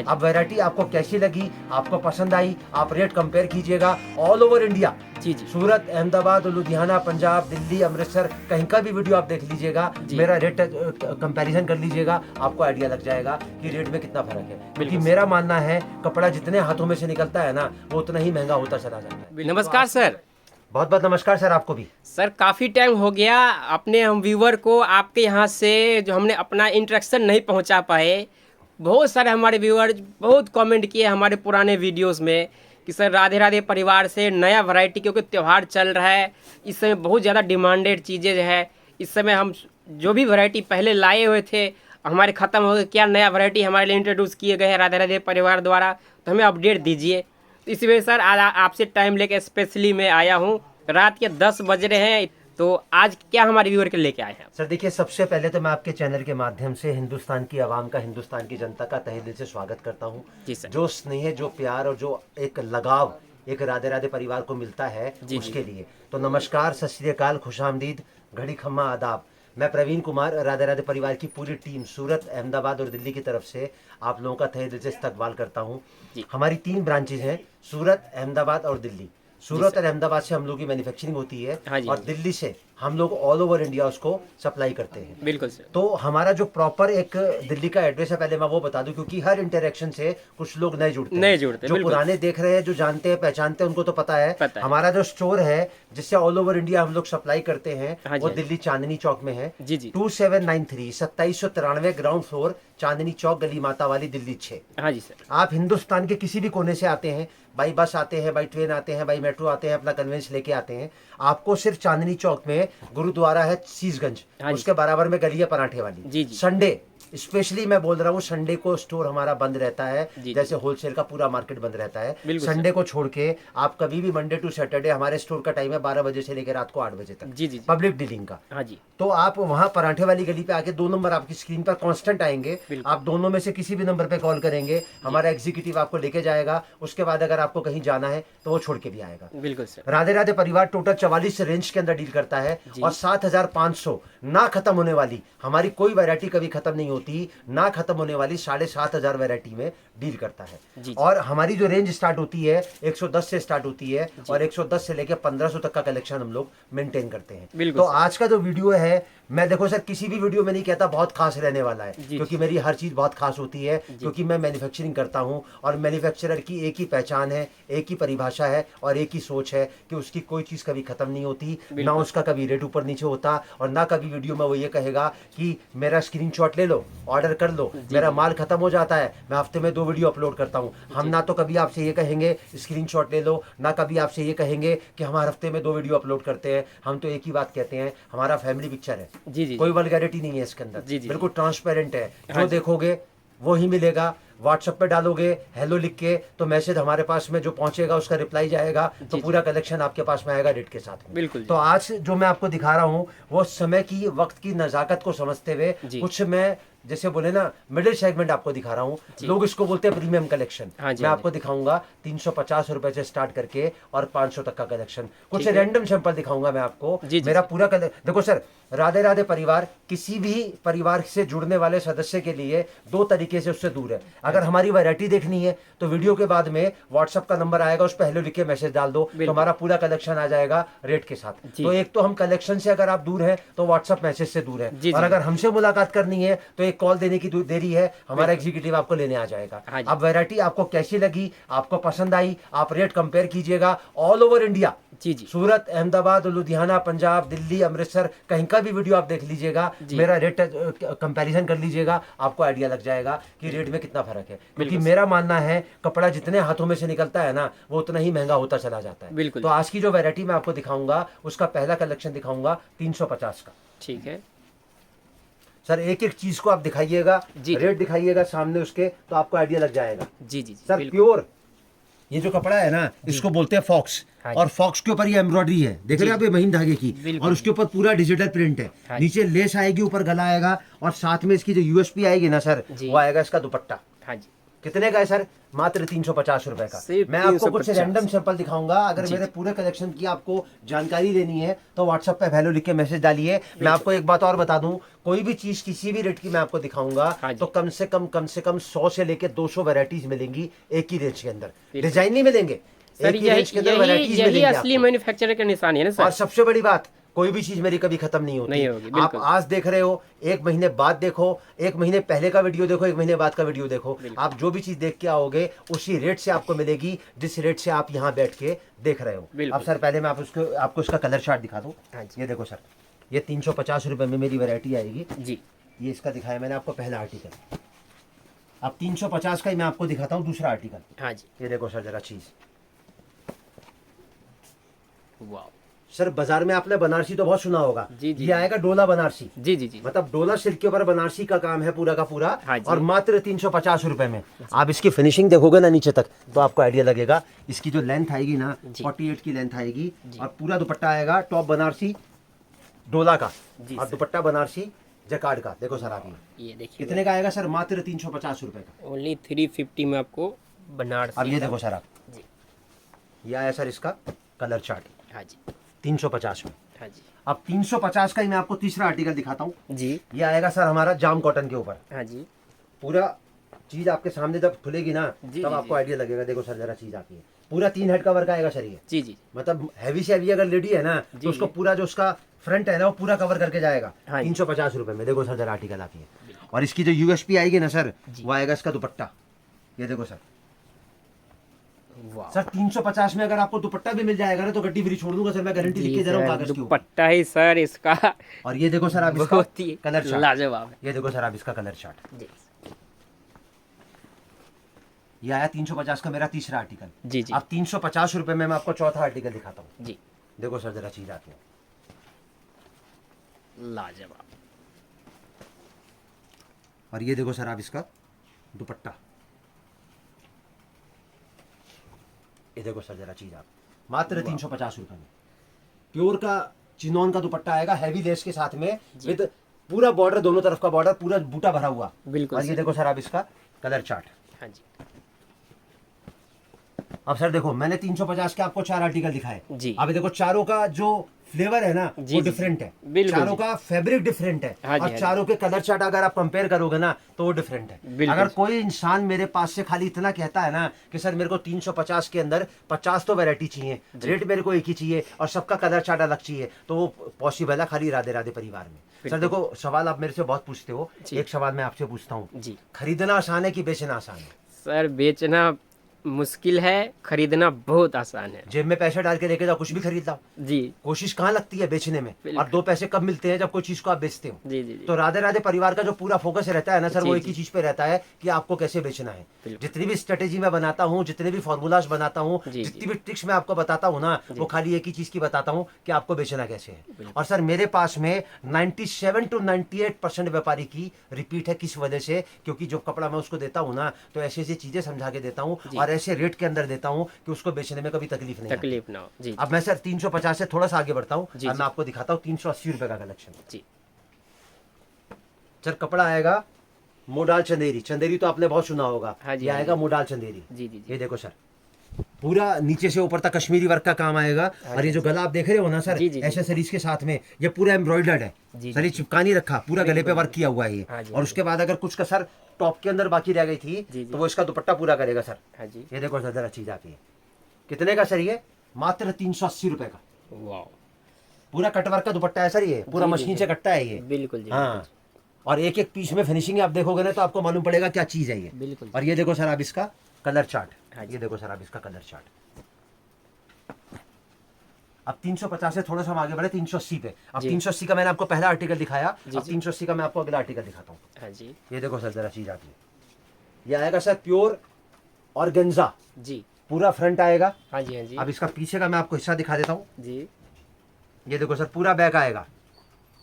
अब वैरायटी आपको कैसी लगी, आपको पसंद आई, आप रेट कंपेयर कीजिएगा ऑल ओवर इंडिया। जी जी सूरत, अहमदाबाद, लुधियाना, पंजाब, दिल्ली, अमृतसर, कहीं का भी वीडियो आप देख लीजिएगा, मेरा रेट कंपैरिजन कर लीजिएगा, आपको आइडिया लग जाएगा कि रेट में कितना फर्क है। क्योंकि मेरा मानना है कपड़ा जितने हाथों में से निकलता है ना, वो उतना ही महंगा होता चला जाता है। नमस्कार सर। बहुत बहुत नमस्कार सर, आपको भी। सर काफ़ी टाइम हो गया अपने हम व्यूवर को आपके यहाँ से जो हमने अपना इंट्रैक्शन नहीं पहुँचा पाए। बहुत सारे हमारे व्यूअर बहुत कमेंट किए हमारे पुराने वीडियोस में कि सर राधे राधे परिवार से नया वैरायटी, क्योंकि त्यौहार चल रहा है, इस समय बहुत ज़्यादा डिमांडेड चीज़ें जो है, इस समय हम जो भी वैरायटी पहले लाए हुए थे हमारे ख़त्म हो गए, क्या नया वैरायटी हमारे लिए इंट्रोड्यूस किए गए हैं राधे राधे परिवार द्वारा, तो हमें अपडेट दीजिए। तो इसी वजह सर आज आपसे टाइम लेके स्पेशली मैं आया हूँ। रात के 10 बज रहे हैं, तो आज क्या हमारे व्यूअर के लेके आए हैं? सर देखिए, सबसे पहले तो मैं आपके चैनल के माध्यम से हिंदुस्तान की आवाम का, हिंदुस्तान की जनता का तहे दिल से स्वागत करता हूँ। जी सर। जो स्नेह, जो प्यार और जो एक लगाव एक राधे राधे परिवार को मिलता है उसके लिए तो नमस्कार, सत श्री अकाल, खुशामदीद, घड़ी खम्मा, आदाब। मैं प्रवीण कुमार, राधे राधे परिवार की पूरी टीम सूरत, अहमदाबाद और दिल्ली की तरफ से आप लोगों का तहे दिल से इस्तकबाल करता हूँ। हमारी 3 ब्रांचेज हैं, सूरत, अहमदाबाद और दिल्ली। सूरत और अहमदाबाद से हम लोग की मैन्युफैक्चरिंग होती है और दिल्ली से हम लोग ऑल ओवर इंडिया उसको सप्लाई करते हैं। बिल्कुल सर। तो हमारा जो प्रॉपर एक दिल्ली का एड्रेस है, पहले मैं वो बता दूं, क्योंकि हर इंटरेक्शन से कुछ लोग नए जुड़ते जो पुराने देख रहे हैं, जो जानते हैं, पहचानते हैं, उनको तो पता है। हमारा जो स्टोर है जिससे ऑल ओवर इंडिया हम लोग सप्लाई करते हैं, वो दिल्ली चांदनी चौक में है। 2793 2793 ग्राउंड फ्लोर, चांदनी चौक, गली माता वाली, दिल्ली 6। हाँ जी सर। आप हिंदुस्तान के किसी भी कोने से आते हैं, बाई बस आते हैं, बाई ट्रेन आते हैं, बाई मेट्रो आते हैं, अपना कन्वेंस लेके आते हैं, आपको सिर्फ चांदनी चौक में गुरुद्वारा है सीसगंज, उसके बराबर में गली है पराठे वाली। संडे स्पेशली मैं बोल रहा हूँ, संडे को स्टोर हमारा बंद रहता है, जैसे होलसेल का पूरा मार्केट बंद रहता है। संडे को छोड़ के आप कभी भी मंडे टू सैटरडे, हमारे स्टोर का टाइम है 12 बजे से लेकर रात को 8 बजे तक, पब्लिक डीलिंग का। तो आप वहाँ पराठे वाली गली पे आके 2 नंबर आपकी स्क्रीन पर कांस्टेंट आएंगे, आप दोनों में से किसी भी नंबर पे कॉल करेंगे, हमारा एग्जीक्यूटिव आपको लेके जाएगा। उसके बाद अगर आपको कहीं जाना है तो वो छोड़ के भी आएगा। बिल्कुल सर। राधे राधे परिवार टोटल 44 रेंज के अंदर डील करता है और 7500 ना खत्म होने वाली, हमारी कोई वैरायटी कभी खत्म नहीं होती, ना खत्म होने वाली 7500 वैरायटी में डील करता है। और हमारी जो रेंज स्टार्ट होती है 110 से स्टार्ट होती है और 110 से लेकर 1500 तक का कलेक्शन हम लोग मेंटेन करते हैं। तो आज का जो वीडियो है, मैं देखो सर किसी भी वीडियो में नहीं कहता बहुत खास रहने वाला है, क्योंकि मेरी हर चीज बहुत खास होती है, क्योंकि मैं मैन्युफैक्चरिंग करता हूं और मैन्युफैक्चरर की एक ही पहचान है, एक ही परिभाषा है और एक ही सोच है कि उसकी कोई चीज कभी खत्म नहीं होती, ना उसका कभी रेट ऊपर नीचे होता, और ना कभी वीडियो में वो ये कहेगा कि मेरा स्क्रीनशॉट ले लो, ऑर्डर कर लो, मेरा माल खत्म हो जाता है, मैं हफ्ते में 2 वीडियो अपलोड करता हूँ। हम ना तो कभी आपसे ये कहेंगे स्क्रीनशॉट ले लो, ना कभी आपसे ये कहेंगे कि हम हर हफ्ते में 2 वीडियो अपलोड करते हैं। हम तो एक ही बात कहते हैं, हमारा फैमिली पिक्चर है, कोई वल्गैरिटी नहीं है इसके अंदर, बिल्कुल ट्रांसपेरेंट है। जो देखोगे वो ही मिलेगा। व्हाट्सएप पे डालोगे हेलो लिख के तो मैसेज हमारे पास में जो पहुंचेगा उसका रिप्लाई जाएगा, तो पूरा कलेक्शन आपके पास में आएगा रेट के साथ में। बिल्कुल। तो आज जो मैं आपको दिखा रहा हूँ वो समय की, वक्त की नजाकत को समझते हुए कुछ मैं जैसे बोले ना मिडिल सेगमेंट आपको दिखा रहा हूँ। लोग इसको बोलते हैं प्रीमियम कलेक्शन। मैं आपको दिखाऊंगा 350 रुपए से स्टार्ट करके और 500 तक का कलेक्शन। कुछ रैंडम सैंपल दिखाऊंगा मैं आपको। मेरा पूरा देखो सर, राधे राधे परिवार किसी भी परिवार से जुड़ने वाले सदस्य के लिए 2 तरीके से उससे दूर है। अगर हमारी वैरायटी देखनी है तो वीडियो के बाद में व्हाट्सएप का नंबर आएगा, उस पर हेलो लिख के मैसेज डाल दो, तो हमारा पूरा कलेक्शन आ जाएगा रेट के साथ। तो एक तो हम कलेक्शन से अगर आप दूर है तो व्हाट्सएप मैसेज से दूर है, और अगर हमसे मुलाकात करनी है तो एक कॉल देने की देरी है, हमारा एग्जीक्यूटिव आपको लेने आ जाएगा। अब वैरायटी आपको कैसी लगी, आपको पसंद आई, आप रेट कंपेयर कीजिएगा ऑल ओवर इंडिया। सूरत, अहमदाबाद, लुधियाना, पंजाब, दिल्ली, अमृतसर, कहीं का भी वीडियो आप देख लीजिएगा, मेरा रेट कंपैरिजन कर लीजिएगा, आपको आइडिया लग जाएगा कि रेट में कितना फर्क है। क्योंकि मेरा मानना है कपड़ा जितने हाथों में से निकलता है ना, वो उतना ही महंगा होता चला जाता है। तो आज की जो वैरायटी मैं आपको दिखाऊंगा उसका पहला कलेक्शन दिखाऊंगा 350 का। ठीक है सर, एक एक चीज को आप दिखाइएगा, रेट दिखाइएगा सामने उसके, तो आपको आइडिया लग जाएगा। सर प्योर ये जो कपड़ा है ना, इसको बोलते हैं फॉक्स, और फॉक्स के ऊपर ये एम्ब्रॉयडरी है, देख रहे हैं आप, ये महीन धागे की, और उसके ऊपर पूरा डिजिटल प्रिंट है। नीचे लेस आएगी, ऊपर गला आएगा, और साथ में इसकी जो यूएसपी आएगी ना सर, वो आएगा इसका दुपट्टा। कितने का है सर? मात्र 350 रुपए का। सिर्फ मैं आपको कुछ 350। रैंडम सैंपल दिखाऊंगा। अगर मेरे पूरे कलेक्शन की आपको जानकारी लेनी है तो व्हाट्सएप पे वैल्यू लिख के मैसेज डालिए। मैं आपको एक बात और बता दूं, कोई भी चीज किसी भी रेट की मैं आपको दिखाऊंगा हाँ जी। तो कम से कम 100 से लेके 200 वैरायटीज मिलेंगी एक ही रेंज के अंदर। डिजाइन नहीं मिलेंगे, सर एक ही रेंज के अंदर वैरायटीज यही मिलेंगी असली आपको। मैन्युफैक्चरर का निशानी है ना और सर। सबसे बड़ी बात, कोई भी चीज मेरी कभी खत्म नहीं नहीं होगी, होती। आप बिल्कुल। आज देख रहे हो, एक महीने बाद देखो, एक महीने पहले का वीडियो देखो, एक महीने बाद का वीडियो देखो, आप जो भी चीज देख के आओगे उसी रेट से आपको मिलेगी जिस रेट से आप यहाँ बैठ के देख रहे हो। अब सर पहले मैं आपको इसका कलर चार्ट दिखा दूं। ये देखो सर, ये 350 रुपए में मेरी वैरायटी आएगी जी। ये इसका दिखाया मैंने आपको पहला आर्टिकल। अब 350 का ही मैं आपको दिखाता हूँ दूसरा आर्टिकल। हाँ जी। ये देखो सर जरा चीज, वाह सर बाजार में आपने बनारसी तो बहुत सुना होगा। जी, जी, ये आएगा डोला बनारसी। जी जी जी। मतलब डोला सिल्क के ऊपर बनारसी का काम है पूरा का पूरा। हाँ जी। और मात्र 350 रुपए में। आप इसकी फिनिशिंग देखोगे ना नीचे तक तो आपको आइडिया लगेगा। इसकी जो लेंथ आएगी ना 48 की लेंथ आएगी और पूरा दुपट्टा आएगा टॉप बनारसी डोला का और दुपट्टा बनारसी जकार्ड का। देखो सर आप ये देखिए कितने का आएगा सर? मात्र 350 रुपए का। ओनली 350 में आपको बनारसी। अब ये देखो सर आप, जी। ये आया सर इसका कलर चार्ट हाँ जी। 350 में। हाँ जी। अब 350 का ही मैं आपको तीसरा आर्टिकल दिखाता हूँ। जी। ये आएगा सर हमारा जाम कॉटन के ऊपर। हाँ जी। पूरा चीज आपके सामने जब खुलेगी ना जी, तब जी, आपको आइडिया लगेगा। देखो सर जरा चीज आती है, पूरा 3 हेड कवर का आएगा सर ये। जी जी। मतलब हैवी से हैवी अगर लेडी है ना तो उसको पूरा जो उसका फ्रंट है ना वो पूरा कवर करके जाएगा। हाँ जी। 350 रुपए में। देखो सर जरा आर्टिकल आती है। और इसकी जो यूएसपी आएगी ना सर वो आएगा इसका दुपट्टा। ये देखो सर, वाह सर 350 में अगर आपको दुपट्टा भी मिल जाएगा ना तो गड्डी फ्री छोड़ दूंगा सर। मैं गारंटी लिख के दे रहा हूँ कागज के ऊपर। दुपट्टा ही सर इसका और ये देखो सर आप इसका बहुत ही कलर चार्ट। लाजवाब है। ये देखो सर आप इसका कलर चार्ट। जी ये आया 350 का मेरा तीसरा आर्टिकल। जी जी। अब 350 रुपए में मैं आपको चौथा आर्टिकल दिखाता हूँ। जी। देखो सर जरा चीज आती है, लाजवाब। और ये देखो सर आप इसका दुपट्टा। ये देखो सर जरा चीज आप, मात्र 350 रुपए में प्योर का चिनॉन का दुपट्टा आएगा हैवी लेस के साथ में विद पूरा बॉर्डर, दोनों तरफ का बॉर्डर पूरा बूटा भरा हुआ। बिल्कुल और ये देखो सर आप इसका कलर चार्ट। हाँ जी। अब सर देखो मैंने 350 के आपको 4 आर्टिकल दिखाए। जी। अब देखो चारों का जो फ्लेवर है ना जी, वो जी, डिफरेंट है। बिल्कुल चारों जी। का फैब्रिक डिफरेंट है। हाँ जी, और हाँ चारों के कलर चार्ट अगर आप कंपेयर करोगे ना तो वो डिफरेंट है। बिल्कुल अगर जी। कोई इंसान मेरे पास से खाली इतना कहता है ना कि सर मेरे को 350 के अंदर 50 तो वैरायटी चाहिए, रेट मेरे को एक ही चाहिए और सबका कलर चार्ट अलग चाहिए, तो वो पॉसिबल है खाली राधे राधे परिवार में। सर देखो सवाल आप मेरे से बहुत पूछते हो, एक सवाल मैं आपसे पूछता हूँ, जी। खरीदना आसान है कि बेचना आसान है? सर बेचना मुश्किल है, खरीदना बहुत आसान है। जेब में पैसे डाल के लेके जाओ कुछ भी खरीद लाओ। जी कोशिश कहाँ लगती है बेचने में? बिल्कुल। और 2 पैसे कब मिलते हैं? जब कोई चीज को आप बेचते हो। जी जी जी। तो राधे राधे परिवार का जो पूरा फोकस रहता है ना सर जी, वो एक ही जी। चीज पे रहता है कि आपको कैसे बेचना है। बिल्कुल। जितनी भी स्ट्रेटेजी मैं बनाता हूँ, जितने भी फॉर्मूलाज बनाता हूँ, जी, जितनी जी। भी ट्रिक्स मैं आपको बताता हूँ ना वो खाली एक ही चीज की बताता हूँ कि आपको बेचना कैसे है। और सर मेरे पास में 97 to 98% व्यापारी की रिपीट है। किस वजह से? क्योंकि जो कपड़ा मैं उसको देता हूँ ना तो ऐसी ऐसी चीजें समझा के देता हूँ और ऐसे रेट के अंदर देता हूँ कि उसको बेचने में कभी तकलीफ नहीं आती। तकलीफ ना हो। जी अब मैं सर 350 से थोड़ा सा आगे बढ़ता हूँ जी, और जी। मैं आपको दिखाता हूँ 380 रुपए का कलेक्शन। जी। सर कपड़ा आएगा मोडाल चंदेरी। चंदेरी तो आपने बहुत सुना होगा। हाँ जी, ये हाँ आएगा जी। मोडाल चंदेरी। जी जी जी। ये देखो सर पूरा नीचे से ऊपर तक कश्मीरी वर्क का काम आएगा। और ये जो गला आप देख रहे हो ना सर जी, जी, जी। एसेसरीज के साथ में ये पूरा एम्ब्रॉयडर्ड है। जी, सर ये चिपका नहीं रखा, पूरा गले पे वर्क किया हुआ है हाँ ये। जी, और उसके बाद अगर कुछ का सर टॉप के अंदर बाकी रह गई थी जी, जी। तो वो इसका दुपट्टा पूरा करेगा सर। हाँ जी। ये देखो सर जरा चीज आती है, कितने का सर? ये मात्र 380 रुपए का वाह। पूरा कटवर्क का दुपट्टा है सर। ये पूरा जी, जी, मशीन जी। से कटता है ये। बिल्कुल जी। हाँ, और एक एक पीस में फिनिशिंग आप देखोगे ना तो आपको मालूम पड़ेगा क्या चीज है ये। बिल्कुल। और ये देखो सर आप इसका कलर चार्ट। हाँ जी। ये देखो सर आप इसका कलर चार्ट। अब 350 से थोड़ा सा हम आगे बढ़े 380 पे। अब जी। 380 का मैंने आपको पहला आर्टिकल दिखाया। जी, अब जी। 380 का मैं आपको अगला आर्टिकल दिखाता हूँ। हाँ जी। ये देखो सर जरा चीज आती है, ये आएगा सर प्योर ऑर्गेन्जा। जी। पूरा फ्रंट आएगा। हाँ जी। हाँ जी। अब इसका पीछे का मैं आपको हिस्सा दिखा देता हूँ। जी। ये देखो सर पूरा बैक आएगा।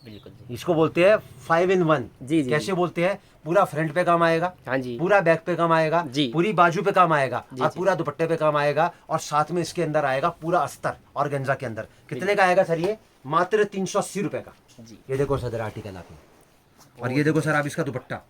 बिल्कुल जी। इसको बोलते हैं 5 in 1। जी, जी, कैसे जी। बोलते हैं? पूरा फ्रंट पे काम आएगा, हाँ जी। पूरा बैक पे काम आएगा, जी। पूरी बाजू पे काम आएगा जी, और जी। पूरा दुपट्टे पे काम आएगा और साथ में इसके अंदर आएगा पूरा अस्तर ऑर्गेन्जा के अंदर। कितने का आएगा सर? ये मात्र 380 रुपए का। जी। ये देखो सर आर्टिकल आपने। और ये देखो सर आप इसका दुपट्टा।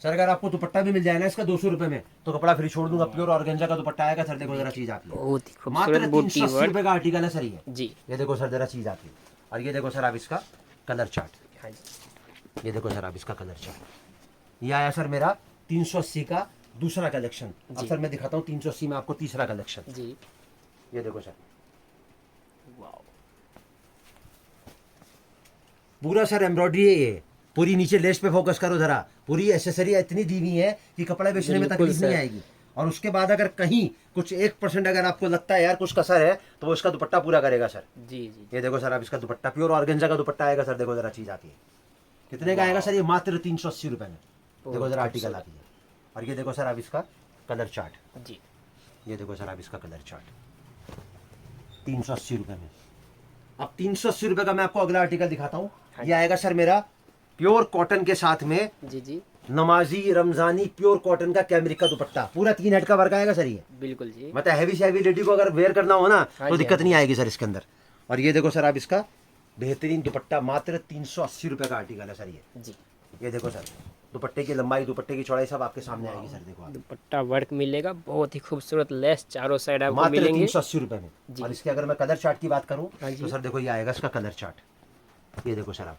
सर अगर आपको दुपट्टा भी मिल जाए ना इसका 200 रुपए में तो कपड़ा फ्री छोड़ दूंगा। प्योर ऑर्गेन्जा का दुपट्टा आएगा सर। देखो जरा चीज आती है, बहुत ही मात्र खूबसूरत बूटी 380 वर्क। रुपए का आर्टिकल है सर ये। जी ये देखो सर जरा चीज आती है। और ये देखो सर आप इसका कलर चार्ट, हाँ जी, ये देखो सर आप इसका कलर चार्ट। ये आया सर मेरा 380 का दूसरा कलेक्शन। अब सर मैं दिखाता हूँ 380 में आपको तीसरा कलेक्शन। जी ये देखो सर वाओ, पूरा सर एम्ब्रॉयडरी है ये, पूरी नीचे लेस पे फोकस करो जरा। पूरी एसेसरी इतनी दी हुई है कि कपड़ा बेचने में बिल्कुल तकलीफ नहीं सर। आएगी। और उसके बाद अगर कहीं कुछ 1% अगर आपको लगता है यार कुछ कसर है तो वो इसका दुपट्टा पूरा करेगा सर। जी जी ये देखो सर आप इसका दुपट्टा प्योर ऑर्गेन्जा का दुपट्टा आएगा सर। देखो जरा चीज आती है, कितने का आएगा सर ये? मात्र 380 रुपए में। देखो जरा आर्टिकल आती है। और ये देखो सर आप इसका कलर चार्ट, जी, ये देखो सर आप इसका कलर चार्ट 380 रुपए में। अब 380 रुपए का मैं आपको अगला आर्टिकल दिखाता हूँ। ये आएगा सर मेरा प्योर कॉटन के साथ में जी जी नमाजी रमजानी प्योर कॉटन का कैमरिक का दुपट्टा। पूरा 3 हेड का वर्क आएगा सर ये। बिल्कुल जी, मतलब हैवी से हैवी लेडी को अगर वेयर करना हो ना हाँ तो जी, दिक्कत हाँ नहीं आएगी सर इसके अंदर। और ये देखो सर आप इसका बेहतरीन दुपट्टा, मात्र 380 रुपए का आर्टिकल है सर ये। जी। ये देखो सर दुपट्टे की लंबाई, दुपट्टे की चौड़ाई सब आपके सामने आएगी सर। देखो आप, दुपट्टा वर्क मिलेगा, बहुत ही खूबसूरत लेस चारों साइड आपको मात्र मिलेंगे। 380 रुपए में। और इसके अगर मैं कलर चार्ट की बात करूं हाँ जी। तो सर देखो ये आएगा इसका कलर चार्ट। ये देखो सर आप,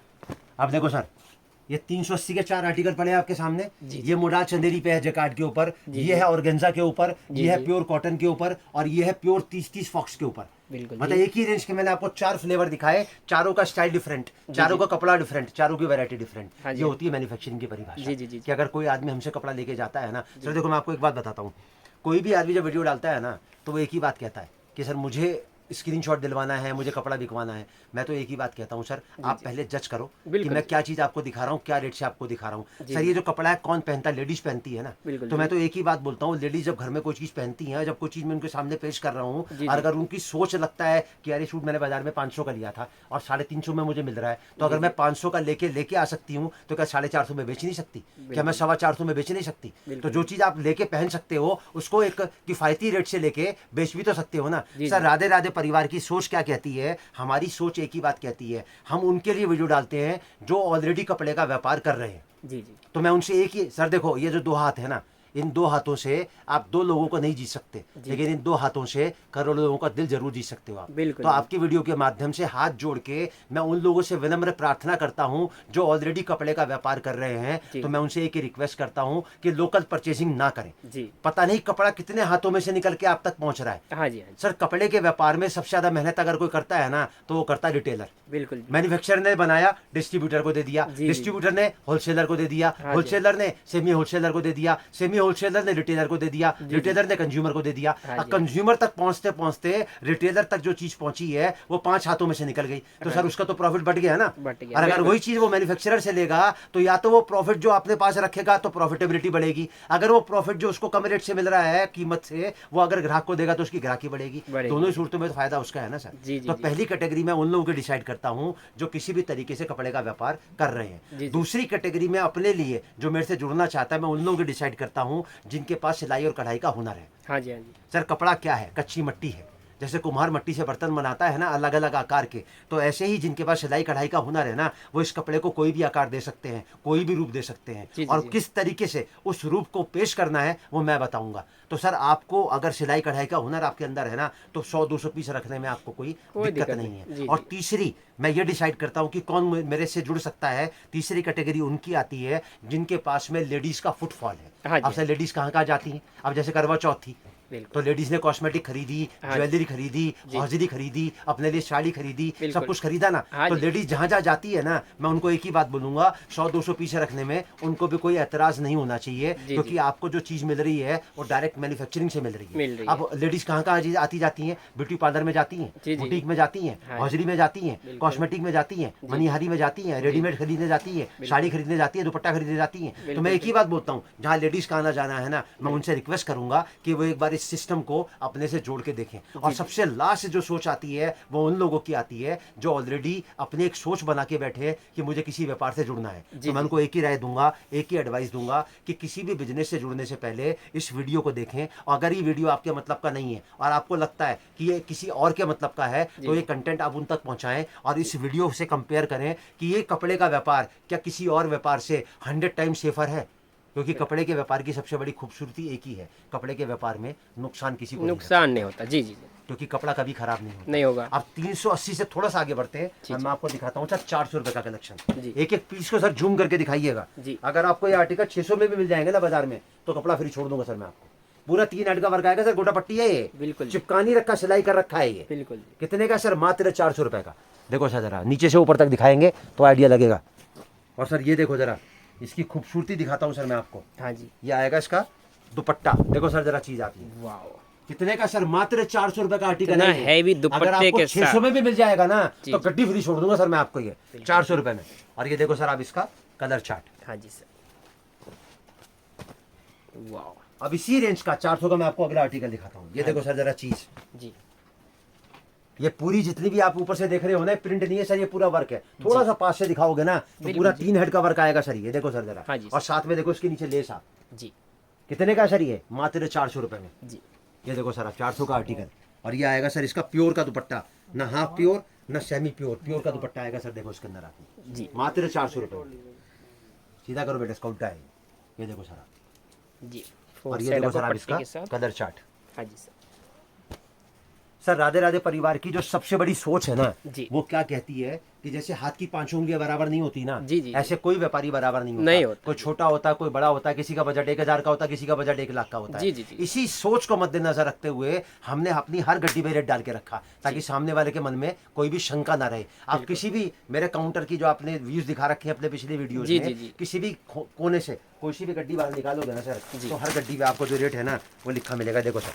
अब देखो सर ये 380 के 4 आर्टिकल पड़े हैं आपके सामने। ये मोडा चंदेरी पे है जैकार्ड के ऊपर, ये है ऑर्गेन्जा के ऊपर, ये है प्योर कॉटन के ऊपर, और ये है प्योर 30-30 फॉक्स के ऊपर। बिल्कुल मतलब एक ही रेंज के मैंने आपको 4 फ्लेवर दिखाए, चारों का स्टाइल डिफरेंट, चारों का कपड़ा डिफरेंट, चारों की वैरायटी डिफरेंट। हाँ जी। ये होती है मैन्युफैक्चरिंग की परिभाषा। जी, जी, जी, कि अगर कोई आदमी हमसे कपड़ा लेके जाता है ना सर, देखो मैं आपको एक बात बताता हूँ, कोई भी आदमी जब वीडियो डालता है ना तो वो एक ही बात कहता है कि सर मुझे स्क्रीनशॉट दिलवाना है, मुझे कपड़ा बिकवाना है। मैं तो एक ही बात कहता हूँ सर, आप पहले जज करो कि मैं क्या चीज़ आपको दिखा रहा हूँ, क्या रेट से आपको दिखा रहा हूँ। सर ये जो कपड़ा है कौन पहनता है? लेडीज पहनती है ना। तो मैं तो एक ही बात बोलता हूँ, लेडीज जब घर में कोई चीज़ पहनती है, जब कोई चीज़ मैं उनके सामने पेश कर रहा हूँ, और अगर उनकी सोच लगता है कि यार ये सूट मैंने बाजार में 500 का लिया था और 350 में मुझे मिल रहा है, तो अगर मैं 500 का लेके आ सकती हूँ तो क्या 450 में बेच नहीं सकती? क्या मैं 425 में बेच नहीं सकती? तो जो चीज़ आप लेके पहन सकते हो उसको एक किफायती रेट से लेके बेच भी तो सकते हो ना। सर राधे राधे परिवार की सोच क्या कहती है? हमारी सोच एक ही बात कहती है, हम उनके लिए वीडियो डालते हैं जो ऑलरेडी कपड़े का व्यापार कर रहे हैं। जी जी, तो मैं उनसे एक ही, सर देखो ये जो 2 हाथ है ना, इन 2 हाथों से आप 2 लोगों को नहीं जीत सकते, लेकिन इन 2 हाथों से करोड़ों लोगों का दिल जरूर जीत सकते हो आप। बिल्कुल। तो आपकी वीडियो के माध्यम से हाथ जोड़ के मैं उन लोगों से विनम्र प्रार्थना करता हूं जो ऑलरेडी कपड़े का व्यापार कर रहे हैं। तो मैं उनसे एक ही रिक्वेस्ट करता हूं कि लोकल परचेसिंग ना करें। जी, पता नहीं कपड़ा कितने हाथों में से निकल के आप तक पहुंच रहा है। हाँ जी, हाँ जी, सर कपड़े के व्यापार में सबसे ज्यादा मेहनत अगर कोई करता है ना तो वो करता है रिटेलर। बिल्कुल जी, मैन्युफैक्चरर ने बनाया, डिस्ट्रीब्यूटर को दे दिया, डिस्ट्रीब्यूटर ने होलसेलर को दे दिया, होलसेलर ने सेमी होलसेलर को दे दिया, सेमी होलसेलर ने रिटेलर को दे दिया, रिटेलर ने कंज्यूमर को दे दिया। कंज्यूमर तक पहुंचते पहुंचते रिटेलर तक जो चीज पहुंची है वो 5 हाथों में से निकल गई। तो सर उसका तो प्रॉफिट बढ़ गया ना। बढ़ गया, और अगर वही चीज वो मैन्युफैक्चरर से लेगा तो या तो वो प्रॉफिट जो अपने पास रखेगा तो प्रॉफिटेबिलिटी बढ़ेगी, अगर वो प्रॉफिट जो उसको कम रेट से मिल रहा है कीमत से वो अगर ग्राहक को देगा तो उसकी ग्राहकी बढ़ेगी। दोनों ही सूरतों में तो फायदा उसका है ना सर। तो पहली कैटेगरी में उन लोगों को डिसाइड करता हूं जो किसी भी तरीके से कपड़े का व्यापार कर रहे हैं। दूसरी कैटेगरी में अपने लिए जो मेरे से जुड़ना चाहता है, मैं उन लोगों को डिसाइड करता हूं जिनके पास सिलाई और कढ़ाई का हुनर है। हाँ जी, हाँ जी, सर कपड़ा क्या है? कच्ची मिट्टी है। जैसे कुम्हार मिट्टी से बर्तन बनाता है ना अलग अलग आकार के, तो ऐसे ही जिनके पास सिलाई कढ़ाई का हुनर है ना वो इस कपड़े को कोई भी आकार दे सकते हैं, कोई भी रूप दे सकते हैं। और किस तरीके से उस रूप को पेश करना है वो मैं बताऊंगा। तो सर आपको अगर सिलाई कढ़ाई का हुनर आपके अंदर है ना तो 100-200 पीस रखने में आपको कोई दिक्कत नहीं है। और तीसरी मैं ये डिसाइड करता हूँ कि कौन मेरे से जुड़ सकता है। तीसरी कैटेगरी उनकी आती है जिनके पास में लेडीज का फुटफॉल है। अब सर लेडीज कहाँ जाती हैं? अब जैसे करवा चौथ थी तो लेडीज ने कॉस्मेटिक खरीदी, ज्वेलरी खरीदी, हौजरी खरीदी, अपने लिए साड़ी खरीदी, सब कुछ खरीदा ना। तो लेडीज जहाँ जहाँ जाती है ना मैं उनको एक ही बात बोलूंगा, 100-200 पीस रखने में उनको भी कोई एतराज नहीं होना चाहिए, क्योंकि आपको जो चीज मिल रही है वो डायरेक्ट मैन्युफैक्चरिंग से मिल रही है। अब लेडीज कहाँ आती जाती हैं? ब्यूटी पार्लर में जाती हैं, बुटीक में जाती हैं, हौजरी में जाती हैं, कॉस्मेटिक में जाती हैं, मनिहारी में जाती हैं, रेडीमेड खरीदने जाती है, साड़ी खरीदने जाती है, दुपट्टा खरीदने जाती है। तो मैं एक ही बात बोलता हूँ, जहाँ लेडीज का आना जाना है ना मैं उनसे रिक्वेस्ट करूंगा कि वो एक बार इस सिस्टम को अपने से जोड़ के देखें। और सबसे लास्ट जो सोच आती है वो उन लोगों की आती है जो ऑलरेडी अपने एक सोच बना के बैठे हैं कि मुझे किसी व्यापार से जुड़ना है। तो मैं उनको एक ही राय दूंगा, एक ही एडवाइस दूंगा कि किसी भी बिजनेस से जुड़ने से पहले इस वीडियो को देखें। अगर ये वीडियो आपके मतलब का नहीं है और आपको लगता है कि ये किसी और के मतलब का है तो ये कंटेंट आप उन तक पहुंचाएं और इस वीडियो से कंपेयर करें कि ये कपड़े का व्यापार क्या किसी और व्यापार से 100 टाइम सेफर है। क्योंकि कपड़े के व्यापार की सबसे बड़ी खूबसूरती एक ही है, कपड़े के व्यापार में नुकसान किसी को नुकसान नहीं होता। जी जी जी, क्योंकि कपड़ा कभी खराब नहीं होगा। अब 380 से थोड़ा सा आगे बढ़ते हैं, मैं आपको दिखाता हूँ 400 रुपए का कलेक्शन। जी। एक एक पीस को सर जूम करके दिखाइएगा। अगर आपको ये आर्टिकल 600 में भी मिल जाएंगे ना बाजार में, तो कपड़ा फ्री छोड़ दूंगा सर मैं आपको। पूरा 3 हट का वर्क आएगा सर, गोटा पट्टी है ये, बिल्कुल चिपका नहीं रखा, सिलाई कर रखा है ये। बिल्कुल। कितने का सर? मात्र 400 रुपए का। देखो सर जरा नीचे से ऊपर तक दिखाएंगे तो आइडिया लगेगा। और सर ये देखो जरा, इसकी खूबसूरती दिखाता हूँ सर मैं आपको। हाँ जी, ये आएगा इसका दुपट्टा। देखो सर जरा चीज आती है, वाह, कितने का सर? मात्र 400 रुपए का आर्टिकल है। हैवी दुपट्टे के 600 में भी मिल जाएगा ना, तो जी। गड्डी फ्री छोड़ दूंगा सर मैं आपको ये 400 रुपए में। और ये देखो सर आप इसका कलर चार्ट। हाँ जी सर, वाह। अब इसी रेंज का 400 का मैं आपको अगला आर्टिकल दिखाता हूँ। ये देखो सर जरा चीज, जी, ये पूरी जितनी भी आप ऊपर से देख रहे हो ना, प्रिंट नहीं है सर, ये पूरा वर्क है। थोड़ा सा पास से दिखाओगे ना तो पूरा 3 हेड का वर्क आएगा सर। ये देखो सर जरा, हाँ जी और साथ में देखो इसके नीचे लेस आप। जी, कितने का सर? ये मात्र 400 रुपए में। जी, ये देखो सर आप 400 का आर्टिकल। और ये आएगा सर इसका प्योर का दुपट्टा, ना हाफ प्योर ना सेमी प्योर, प्योर का दुपट्टा आएगा सर। देखो इसके अंदर आपको जी, मात्र 400 रुपए। सीधा करो बेटा, डिस्काउंट का है ये। देखो सर आप, जी। और ये देखो सर आप इसका कलर चार्ट। हाँ जी सर, सर राधे राधे परिवार की जो सबसे बड़ी सोच है ना, जी, वो क्या कहती है कि जैसे हाथ की 5 उंगलियां बराबर नहीं होती ना, जी, जी, ऐसे कोई व्यापारी बराबर नहीं होता। कोई छोटा होता है, कोई बड़ा होता है, किसी का बजट 1000 का होता है, किसी का बजट 1 लाख का होता है। जी, जी, जी। इसी सोच को मद्देनजर रखते हुए हमने अपनी हर गड्डी में रेट डाल के रखा, ताकि सामने वाले के मन में कोई भी शंका ना रहे। आप किसी भी मेरे काउंटर की जो आपने व्यूज दिखा रखे हैं अपने पिछले वीडियो में, किसी भी कोने से कोई सी भी गड्डी बाहर निकालोगे ना सर, तो हर गड्डी में आपको जो रेट है ना वो लिखा मिलेगा। देखो सर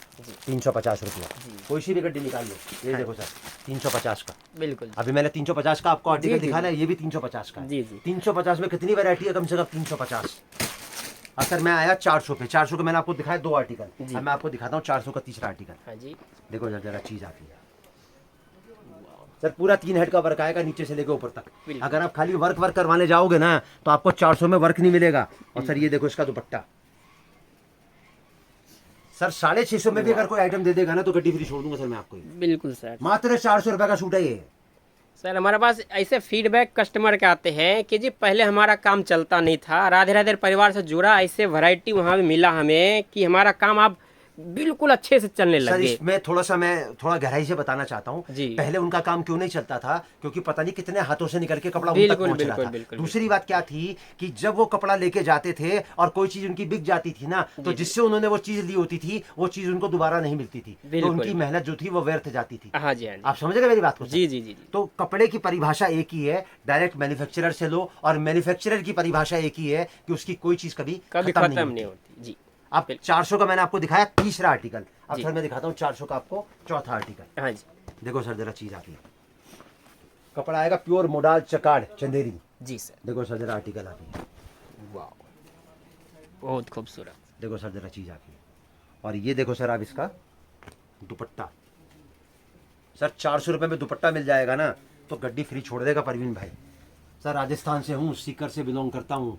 350 रुपया, कोई सी भी गड्डी निकाल लो। ये देखो सर 350 का, बिल्कुल। अभी मैंने 350 का आपको आर्टिकल दिखाना है, ये भी 350 का है। जी, जी। 350 में कितनी वैरायटी है? कम से कम 350। अगर मैं आया 400 पे, 400 का मैंने आपको दिखाया 2 आर्टिकल, अब मैं आपको दिखाता हूँ 400 का तीसरा आर्टिकल। हाँ जी, देखो जरा चीज आती है सर, पूरा 3 हेड का वर्क आएगा नीचे से लेकर ऊपर तक। अगर आप खाली वर्क करवाने जाओगे ना तो आपको 400 में वर्क नहीं मिलेगा। और सर ये देखो इसका दुपट्टा सर 650 में भी अगर कोई आइटम दे देगा ना तो गड्डी फ्री छोड़ दूंगा सर मैं आपको। बिल्कुल सर। मात्र 400 रुपए का सूट है ये। सर हमारे पास ऐसे फीडबैक कस्टमर के आते हैं कि जी पहले हमारा काम चलता नहीं था, राधे राधे परिवार से जुड़ा ऐसे वैरायटी वहाँ पे मिला हमें कि हमारा काम अब बिल्कुल अच्छे से चलने सर लगे। इसमें मैं थोड़ा गहराई से बताना चाहता हूँ। पहले उनका काम क्यों नहीं चलता था? क्योंकि पता नहीं कितने हाथों से निकल के कपड़ा उन तक पहुंच रहा था। दूसरी बात क्या थी कि जब वो कपड़ा लेके जाते थे और कोई चीज उनकी बिक जाती थी ना, तो जिससे उन्होंने वो चीज ली होती थी वो चीज उनको दोबारा नहीं मिलती थी, तो उनकी मेहनत जो थी वो व्यर्थ जाती थी। हाँ जी, हाँ जी। आप समझ गए मेरी बात को? जी जी जी। तो कपड़े की परिभाषा एक ही है, डायरेक्ट मैन्युफैक्चरर से लो, और मैन्युफैक्चरर की परिभाषा एक ही है कि उसकी कोई चीज कभी खत्म नहीं होती। जी। अब 400 का मैंने आपको दिखाया तीसरा आर्टिकल, अब सर मैं दिखाता हूँ 400 का आपको चौथा आर्टिकल। हाँ जी, देखो सर जरा चीज आती है, कपड़ा आएगा प्योर मोडाल चकाड़ चंदेरी। जी सर। देखो सर जरा आर्टिकल आती है, वाह, बहुत खूबसूरत। देखो सर जरा चीज आती है। और ये देखो सर आप इसका दुपट्टा, सर 400 रुपए में दुपट्टा मिल जाएगा ना तो गड्डी फ्री छोड़ देगा परवीन भाई। सर राजस्थान से हूँ, सीकर से बिलोंग करता हूँ।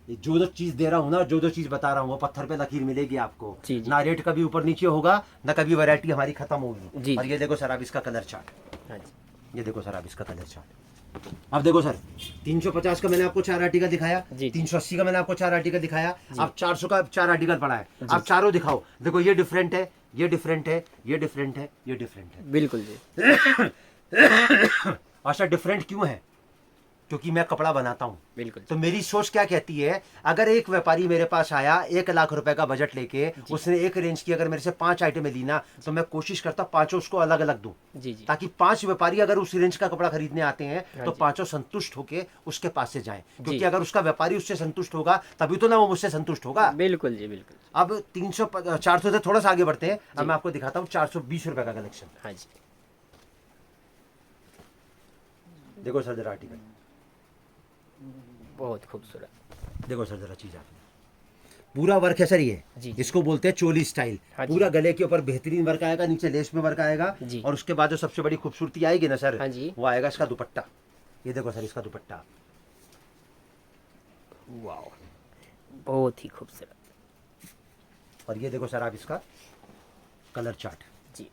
जो चीज दे रहा हूँ ना, जो चीज बता रहा हूँ वो पत्थर पे लकीर मिलेगी आपको। जी जी। ना रेट कभी ऊपर नीचे होगा, ना कभी वैरायटी हमारी खत्म होगी। जी। और ये देखो सर आप इसका कलर चार्ट। हाँ जी, ये देखो सर आप इसका कलर चार्ट। अब देखो सर 350 का मैंने आपको 4 आर्टिकल दिखाया, 380 का मैंने आपको 4 आर्टिकल दिखाया, अब 400 का 4 आर्टिकल पड़ा है। अब चारों दिखाओ। देखो ये डिफरेंट है, ये डिफरेंट है, ये डिफरेंट है, ये डिफरेंट है। बिल्कुल जी। अच्छा डिफरेंट क्यों है? क्योंकि मैं कपड़ा बनाता हूँ। बिल्कुल। तो मेरी सोच क्या कहती है, अगर एक व्यापारी मेरे पास आया 1 लाख रुपए का बजट लेके, उसने एक रेंज की अगर मेरे से 5 आइटमें ली ना, तो मैं कोशिश करता 5 उसको अलग अलग दूं, ताकि 5 व्यापारी अगर उस रेंज का कपड़ा खरीदने आते हैं तो 5 संतुष्ट होके उसके पास से जाएं। क्योंकि अगर उसका व्यापारी उससे संतुष्ट होगा तभी तो ना वो मुझसे संतुष्ट होगा। बिल्कुल जी, बिल्कुल। अब 400 से थोड़ा सा आगे बढ़ते हैं। अब मैं आपको दिखाता हूँ 420 रुपए का कलेक्शन। हाँ जी, देखो सर जरा आर्टिकल, बहुत खूबसूरत। देखो सर जरा चीज आती है, पूरा वर्क है सर ये। इसको बोलते हैं चोली स्टाइल। पूरा गले के ऊपर बेहतरीन वर्क आएगा, नीचे लेस में वर्क आएगा, और उसके बाद जो सबसे बड़ी खूबसूरती आएगी ना सर, वो आएगा इसका दुपट्टा। ये देखो सर इसका दुपट्टा, वाह, बहुत ही खूबसूरत। और ये देखो सर आप इसका कलर चार्ट। जी,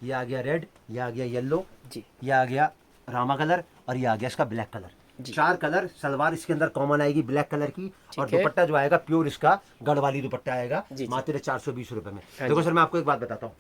ये आ गया रेड, ये आ गया येलो, जी, ये आ गया रामा कलर, और ये आ गया इसका ब्लैक कलर। 4 कलर, सलवार इसके अंदर कॉमन आएगी ब्लैक कलर की, और है। दुपट्टा जो आएगा प्योर इसका गढ़वाली दुपट्टा आएगा जी, जी। मात्र 420 रुपए में। हाँ देखो जी। सर मैं आपको एक बात बताता हूँ,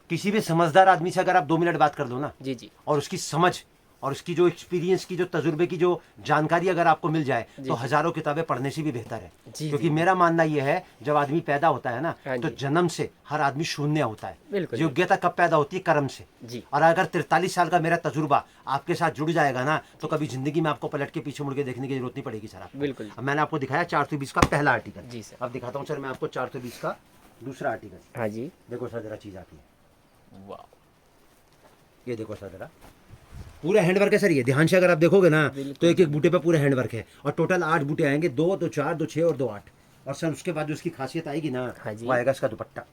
किसी भी समझदार आदमी से अगर आप 2 मिनट बात कर दो ना, जी जी और उसकी समझ और उसकी जो एक्सपीरियंस की जो तजुर्बे की जो जानकारी अगर आपको मिल जाए तो हजारों किताबें पढ़ने से भी बेहतर है। जी, क्योंकि मेरा मानना यह है, जब आदमी पैदा होता है ना, हाँ तो जी। जन्म से हर आदमी शून्य होता है। बिल्कुल। योग्यता कब पैदा होती है? कर्म से। जी। और अगर 43 साल का मेरा तजुर्बा आपके साथ जुड़ जाएगा ना, तो कभी जिंदगी में आपको पलट के पीछे मुड़ के देखने की जरूरत नहीं पड़ेगी सर आपको। बिल्कुल। अब मैंने आपको दिखाया 420 का पहला आर्टिकल। जी सर। अब दिखाता हूँ सर मैं आपको 420 का दूसरा आर्टिकल। हाँ जी। देखो सर जरा चीज आती है, वाह, ये देखो सर जरा, पूरा हैंडवर्क है सर। ये ध्यान से अगर आप देखोगे ना, तो एक एक बूटे पे पूरा हैंडवर्क है, और टोटल 8 बूटे आएंगे, 2 2 4 2 6 और 2 8। और सर उसके बाद जो उसकी खासियत आएगी ना, हाँ जी। वो आएगा इसका दुपट्टा।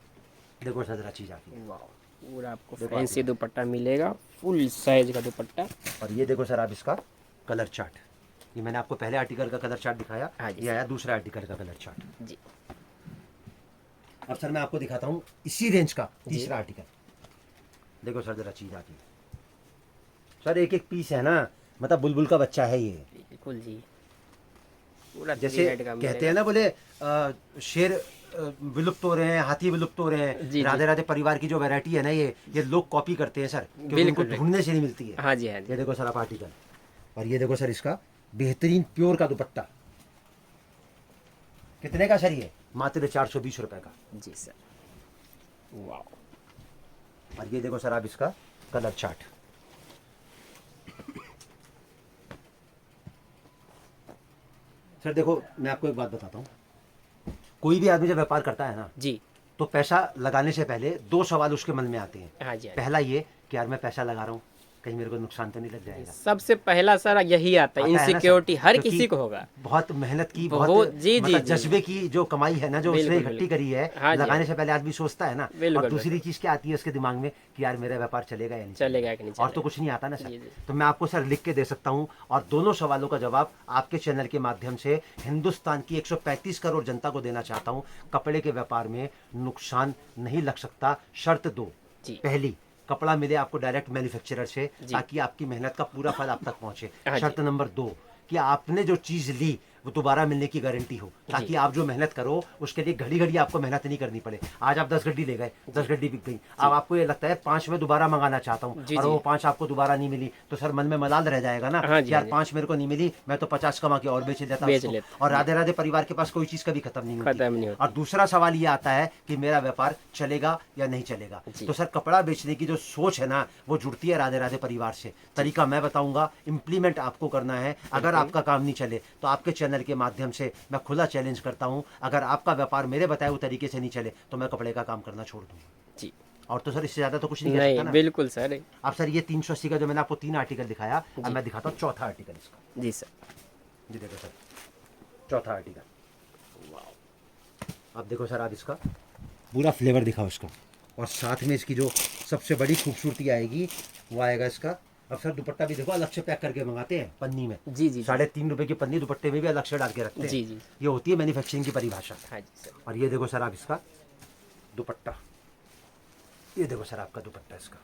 देखो सर जरा चीज आती है, वाह, पूरा आपको फैंसी दुपट्टा मिलेगा, फुल साइज का दुपट्टा। और ये देखो सर आप इसका कलर चार्ट। ये मैंने आपको पहले आर्टिकल का कलर चार्ट दिखाया, हाँ जी। ये आया दूसरा आर्टिकल का कलर चार्ट। जी अब सर मैं आपको दिखाता हूँ इसी रेंज का तीसरा आर्टिकल। देखो सर जरा चीज आती है सर, एक एक पीस है ना, मतलब बुलबुल का बच्चा है ये। बिल्कुल जी, पूरा जैसे 3 का कहते हैं ना, बोले शेर विलुप्त हो रहे हैं, हाथी विलुप्त हो रहे जी, हैं। राधे राधे परिवार की जो वैरायटी है ना, ये लोग कॉपी करते हैं सर, क्योंकि बिल्कुल, उनको ढूंढने से नहीं मिलती है। हाँ जी हाँ जी। ये देखो सर आप आर्टिकल, और ये देखो सर इसका बेहतरीन प्योर का दुपट्टा। कितने का सर? ये मात्र 420 रुपए का। जी सर, वाह, और ये देखो सर आप इसका कलर चार्ट। सर देखो मैं आपको एक बात बताता हूँ, कोई भी आदमी जब व्यापार करता है ना, जी तो पैसा लगाने से पहले 2 सवाल उसके मन में आते हैं। हाँ जी हाँ जी। पहला ये कि यार मैं पैसा लगा रहा हूँ, कहीं मेरे को नुकसान तो नहीं लग जाएगा। सबसे पहला सर यही आता है, आता है ना सर, इनसिक्योरिटी हर क्योंकि किसी को होगा। बहुत मेहनत की, बहुत, बहुत जी, मतलब जी, जी। जज्बे की जो कमाई है ना, जो उसने बिल्कुल, इकट्ठी करी है, हाँ जी, लगाने हाँ से पहले आदमी सोचता है ना। बिल्कुल, और दूसरी चीज क्या आती है उसके दिमाग में कि यार मेरा व्यापार चलेगा या नहीं चलेगा कि नहीं और तो चलेगा। कुछ नहीं आता ना जी, सर। जी। तो मैं आपको सर लिख के दे सकता हूँ, और दोनों सवालों का जवाब आपके चैनल के माध्यम से हिंदुस्तान की 135 करोड़ जनता को देना चाहता हूँ। कपड़े के व्यापार में नुकसान नहीं लग सकता। शर्त 2, जी। पहली, कपड़ा मिले आपको डायरेक्ट मैन्युफैक्चरर से, ताकि आपकी मेहनत का पूरा फल आप तक पहुंचे। हाँ जी। शर्त नंबर 2, कि आपने जो चीज ली वो दोबारा मिलने की गारंटी हो, ताकि आप जो मेहनत करो उसके लिए घड़ी घड़ी आपको मेहनत नहीं करनी पड़े। आज आप 10 गड्डी ले गए, 10 गड्डी बिक गई, अब आपको ये लगता है 5 में दोबारा मंगाना चाहता हूँ, जी, और जी। वो 5 आपको दोबारा नहीं मिली, तो सर मन में मलाल रह जाएगा ना, हाँ जी, यार हाँ जी। 5 मेरे को नहीं मिली, मैं तो 50 कमा के और बेच लेता बेच उसको। लेता। और राधे राधे परिवार के पास कोई चीज कभी खत्म नहीं होती। खत्म नहीं होती। और दूसरा सवाल ये आता है कि मेरा व्यापार चलेगा या नहीं चलेगा। जी। तो सर कपड़ा बेचने की जो सोच है ना, वो जुड़ती है राधे राधे परिवार से। तरीका मैं बताऊंगा, इंप्लीमेंट आपको करना है। अगर आपका काम नहीं चले तो आपके चैनल के माध्यम से मैं खुला चैलेंज करता हूं, अगर आपका व्यापार मेरे बताए हुए तरीके से नहीं चले तो मैं कपड़े का काम करना छोड़ दूंगा। जी, और तो सर इससे ज्यादा तो कुछ नहीं कह सकता नहीं ना। बिल्कुल सर। अब सर ये 380 का जो मैंने आपको 3 आर्टिकल दिखाया, अब मैं दिखाता हूँ चौथा आर्टिकल इसका। जी सर, जी देखो सर, चौथा आर्टिकल। अब देखो सर आप इसका पूरा फ्लेवर दिखाओ इसका, और साथ में इसकी जो सबसे बड़ी खूबसूरती आएगी वो आएगा इसका। अब सर दुपट्टा भी देखो, अलग से पैक करके मंगाते हैं पन्नी में। जी जी 3.5 रुपए की पन्नी दुपट्टे में भी अलग से डाल के रखते हैं। जी जी। ये होती है मैन्युफैक्चरिंग की परिभाषा। हाँ जी सर, और ये देखो सर आप इसका दुपट्टा, ये देखो सर आपका दुपट्टा इसका।